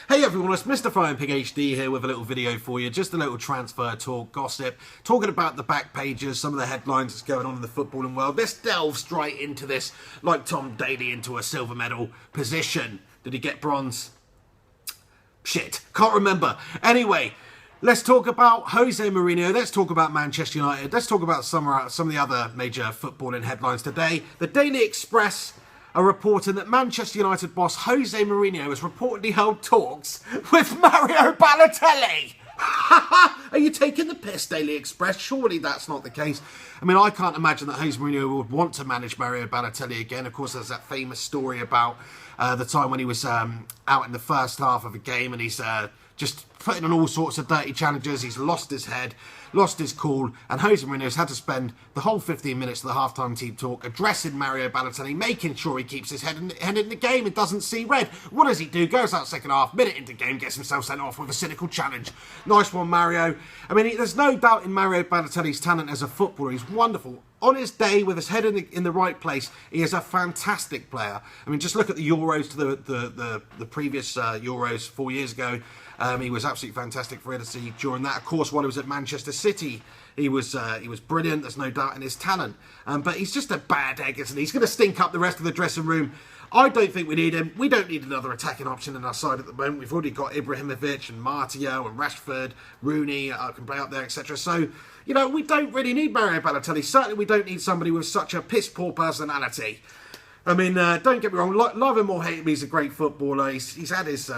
Hey everyone, it's Mr. Flying Pig HD here with a little video for you, just a little transfer talk, gossip, talking about the back pages, some of the headlines that's going on in the footballing world. Let's delve straight into this, like Tom Daley into a silver medal position. Did he get bronze? Shit, can't remember. Anyway, let's talk about Jose Mourinho, let's talk about Manchester United, let's talk about some of the other major footballing headlines today. The Daily Express are reporting that Manchester United boss Jose Mourinho has reportedly held talks with Mario Balotelli. Are you taking the piss, Daily Express? Surely that's not the case. I mean, I can't imagine that Jose Mourinho would want to manage Mario Balotelli again. Of course, there's that famous story about the time when he was out in the first half of a game and he's just putting on all sorts of dirty challenges. He's lost his head, lost his cool, and Jose Mourinho's had to spend the whole 15 minutes of the halftime team talk addressing Mario Balotelli, making sure he keeps his head in the game and doesn't see red. What does he do? Goes out second half, minute into game, gets himself sent off with a cynical challenge. Nice one, Mario. I mean, there's no doubt in Mario Balotelli's talent as a footballer. He's wonderful. On his day, with his head in the right place, he is a fantastic player. I mean, just look at the Euros to the previous Euros 4 years ago. He was absolutely fantastic for Italy during that. Of course, while he was at Manchester City, he was brilliant. There's no doubt in his talent. But he's just a bad egg, isn't he? He's going to stink up the rest of the dressing room. I don't think we need him. We don't need another attacking option in our side at the moment. We've already got Ibrahimovic and Martial and Rashford, Rooney can play up there, etc. So, you know, we don't really need Mario Balotelli. Certainly we don't need somebody with such a piss-poor personality. I mean, don't get me wrong, love him or hate him, he's a great footballer. He's had his,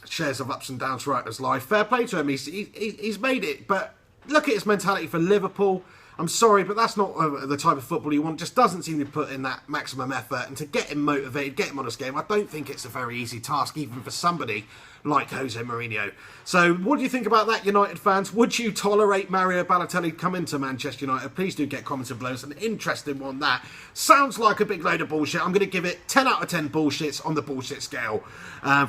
shares of ups and downs throughout his life. Fair play to him, he's made it. But look at his mentality for Liverpool. I'm sorry, but that's not the type of football you want. Just doesn't seem to put in that maximum effort. And to get him motivated, get him on his game, I don't think it's a very easy task, even for somebody like Jose Mourinho. So what do you think about that, United fans? Would you tolerate Mario Balotelli coming to Manchester United? Please do get comments below. It's an interesting one, that. Sounds like a big load of bullshit. I'm going to give it 10 out of 10 bullshits on the bullshit scale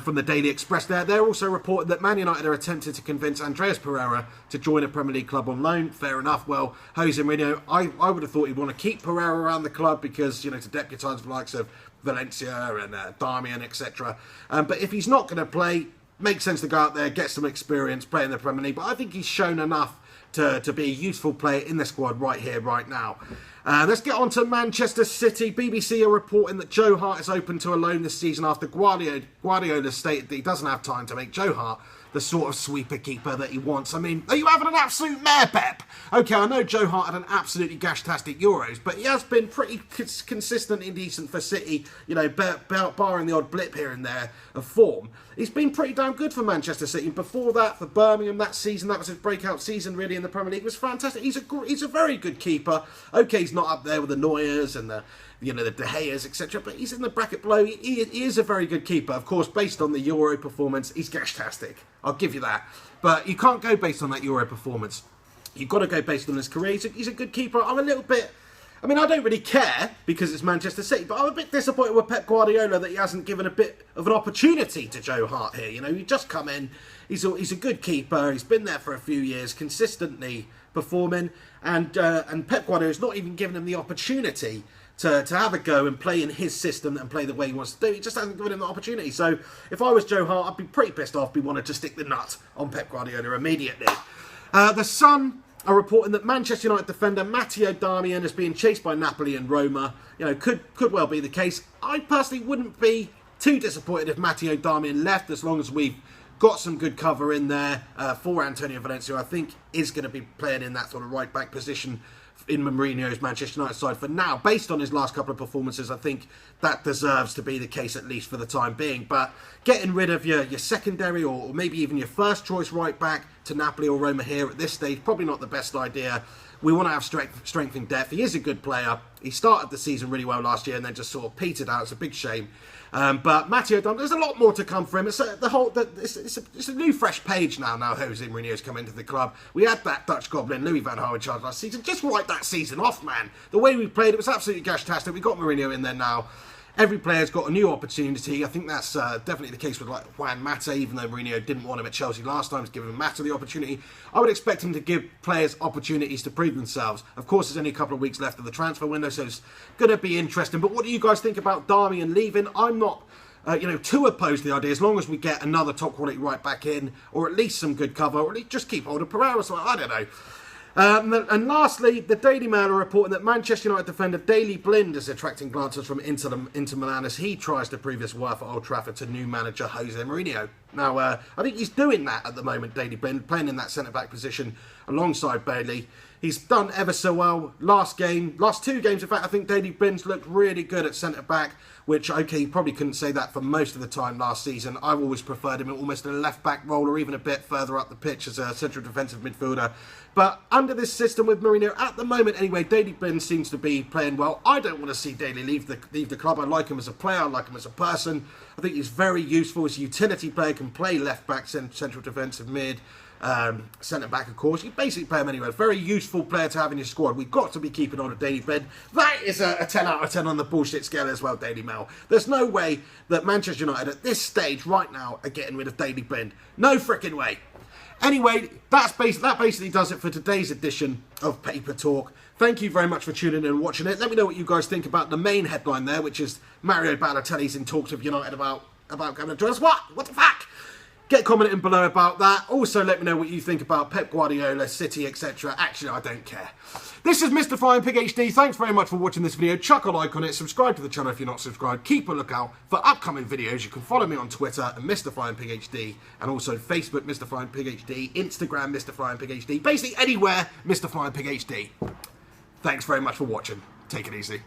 from the Daily Express there. They're also reporting that Man United are attempting to convince Andreas Pereira to join a Premier League club on loan. Fair enough. Well, Jose Mourinho, I would have thought he'd want to keep Pereira around the club because, you know, to deputise the likes of Valencia and Darmian, etc. But if he's not going to play, makes sense to go out there, get some experience, play in the Premier League. But I think he's shown enough to be a useful player in the squad right here, right now. Let's get on to Manchester City. BBC are reporting that Joe Hart is open to a loan this season after Guardiola stated that he doesn't have time to make Joe Hart the sort of sweeper keeper that he wants. I mean, are you having an absolute mare, Pep? Okay, I know Joe Hart had an absolutely gash-tastic Euros, but he has been pretty consistent and decent for City, you know, barring the odd blip here and there of form. He's been pretty damn good for Manchester City. Before that, for Birmingham, that season, that was his breakout season, really, in the Premier League. It was fantastic. He's a very good keeper. Okay, he's not up there with the Neuers and the De Geas, etc. But he's in the bracket below. He is a very good keeper. Of course, based on the Euro performance, he's gash-tastic. I'll give you that. But you can't go based on that Euro performance. You've got to go based on his career. He's a good keeper. I'm a little bit... I mean, I don't really care because it's Manchester City, but I'm a bit disappointed with Pep Guardiola that he hasn't given a bit of an opportunity to Joe Hart here. You know, he just come in. He's a good keeper. He's been there for a few years, consistently performing. And Pep Guardiola's not even given him the opportunity to have a go and play in his system and play the way he wants to do. He just hasn't given him the opportunity. So if I was Joe Hart, I'd be pretty pissed off. He wanted to stick the nut on Pep Guardiola immediately. The Sun are reporting that Manchester United defender Matteo Darmian is being chased by Napoli and Roma. You know, could well be the case. I personally wouldn't be too disappointed if Matteo Darmian left, as long as we've got some good cover in there for Antonio Valencia. I think is going to be playing in that sort of right back position in Mourinho's Manchester United side for now. Based on his last couple of performances, I think that deserves to be the case, at least for the time being. But getting rid of your secondary or maybe even your first choice right back to Napoli or Roma here at this stage, probably not the best idea. We want to have strength in depth. He is a good player. He started the season really well last year and then just sort of petered out. It's a big shame. But Matteo Darmian, there's a lot more to come for him. It's a new fresh page now. Now Jose Mourinho's come into the club. We had that Dutch goblin Louis van Gaal in charge last season. Just write that season off, man. The way we played, it was absolutely gash-tastic. We got Mourinho in there now. Every player's got a new opportunity. I think that's definitely the case with like Juan Mata, even though Mourinho didn't want him at Chelsea last time, he's given Mata the opportunity. I would expect him to give players opportunities to prove themselves. Of course, there's only a couple of weeks left of the transfer window, so it's going to be interesting. But what do you guys think about Darmian leaving? I'm not to oppose the idea, as long as we get another top quality right back in, or at least some good cover, or at least just keep hold of Pereira. So I don't know. And lastly, the Daily Mail are reporting that Manchester United defender Daley Blind is attracting glances from Inter Milan as he tries to prove his worth at Old Trafford to new manager Jose Mourinho. Now, I think he's doing that at the moment, Daley Blind, playing in that centre-back position alongside Bailey. He's done ever so well. Last two games, in fact, I think Daley Blind's looked really good at centre-back, which, okay, you probably couldn't say that for most of the time last season. I've always preferred him almost in a left-back role or even a bit further up the pitch as a central defensive midfielder. But under this system with Mourinho, at the moment anyway, Daley Blind seems to be playing well. I don't want to see Daley leave the club. I like him as a player. I like him as a person. I think he's very useful as a utility player, can play left-back, central defensive mid, centre-back, of course. You basically play him anywhere. Very useful player to have in your squad. We've got to be keeping on with Daley Blind. That is a 10 out of 10 on the bullshit scale as well, Daily Mail. There's no way that Manchester United at this stage right now are getting rid of Daley Blind. No frickin' way. Anyway, that basically does it for today's edition of Paper Talk. Thank you very much for tuning in and watching it. Let me know what you guys think about the main headline there, which is Mario Balotelli's in talks with United about coming to join us. What the fuck? Get commenting below about that. Also, let me know what you think about Pep Guardiola, City, etc. Actually, I don't care. This is Mr. Flying Pig HD. Thanks very much for watching this video. Chuck a like on it. Subscribe to the channel if you're not subscribed. Keep a lookout for upcoming videos. You can follow me on Twitter at Mr. Flying Pig HD, and also Facebook, Mr. Flying Pig HD, Instagram, Mr. Flying Pig HD. Basically, anywhere, Mr. Flying Pig HD. Thanks very much for watching. Take it easy.